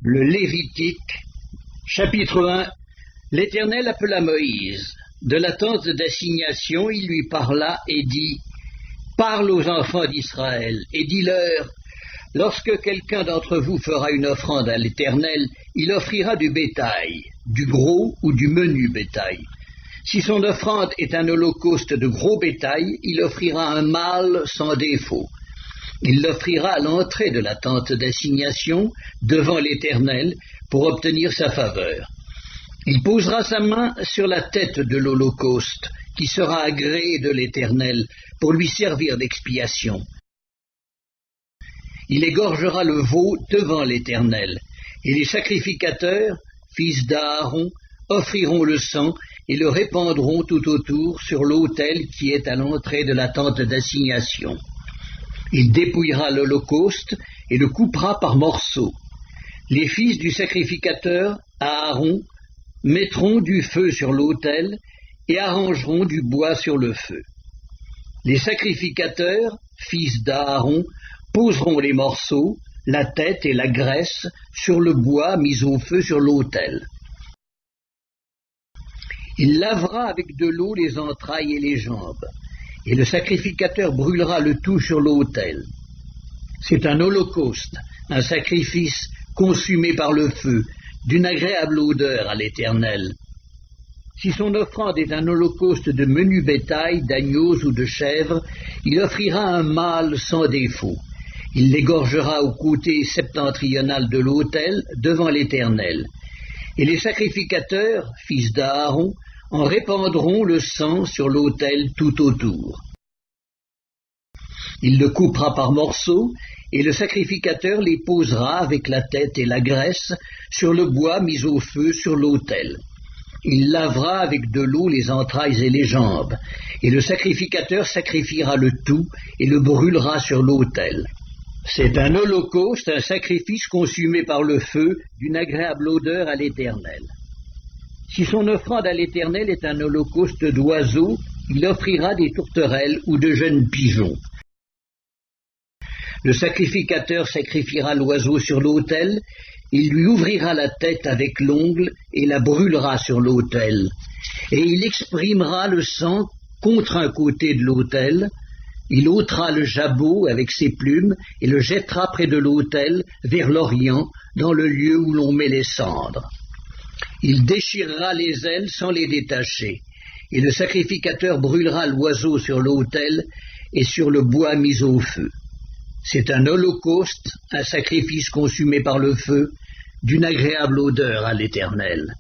Le Lévitique, chapitre 1. L'Éternel appela Moïse. De la tente d'assignation, il lui parla et dit, « Parle aux enfants d'Israël, et dis-leur, lorsque quelqu'un d'entre vous fera une offrande à l'Éternel, il offrira du bétail, du gros ou du menu bétail. Si son offrande est un holocauste de gros bétail, il offrira un mâle sans défaut. Il l'offrira à l'entrée de la tente d'assignation, devant l'Éternel, pour obtenir sa faveur. Il posera sa main sur la tête de l'holocauste, qui sera agréé de l'Éternel, pour lui servir d'expiation. Il égorgera le veau devant l'Éternel, et les sacrificateurs, fils d'Aaron, offriront le sang et le répandront tout autour sur l'autel qui est à l'entrée de la tente d'assignation. Il dépouillera l'holocauste et le coupera par morceaux. Les fils du sacrificateur, Aaron, mettront du feu sur l'autel et arrangeront du bois sur le feu. Les sacrificateurs, fils d'Aaron, poseront les morceaux, la tête et la graisse sur le bois mis au feu sur l'autel. Il lavera avec de l'eau les entrailles et les jambes, et le sacrificateur brûlera le tout sur l'autel. C'est un holocauste, un sacrifice consumé par le feu, d'une agréable odeur à l'Éternel. Si son offrande est un holocauste de menu bétail, d'agneaux ou de chèvres, il offrira un mâle sans défaut. Il l'égorgera au côté septentrional de l'autel, devant l'Éternel. Et les sacrificateurs, fils d'Aaron, en répandront le sang sur l'autel tout autour. Il le coupera par morceaux, et le sacrificateur les posera avec la tête et la graisse sur le bois mis au feu sur l'autel. Il lavera avec de l'eau les entrailles et les jambes, et le sacrificateur sacrifiera le tout et le brûlera sur l'autel. C'est un holocauste, un sacrifice consumé par le feu, d'une agréable odeur à l'Éternel. Si son offrande à l'Éternel est un holocauste d'oiseaux, il offrira des tourterelles ou de jeunes pigeons. Le sacrificateur sacrifiera l'oiseau sur l'autel, il lui ouvrira la tête avec l'ongle et la brûlera sur l'autel. Et il exprimera le sang contre un côté de l'autel, il ôtera le jabot avec ses plumes et le jettera près de l'autel, vers l'orient, dans le lieu où l'on met les cendres. Il déchirera les ailes sans les détacher, et le sacrificateur brûlera l'oiseau sur l'autel et sur le bois mis au feu. C'est un holocauste, un sacrifice consumé par le feu, d'une agréable odeur à l'Éternel.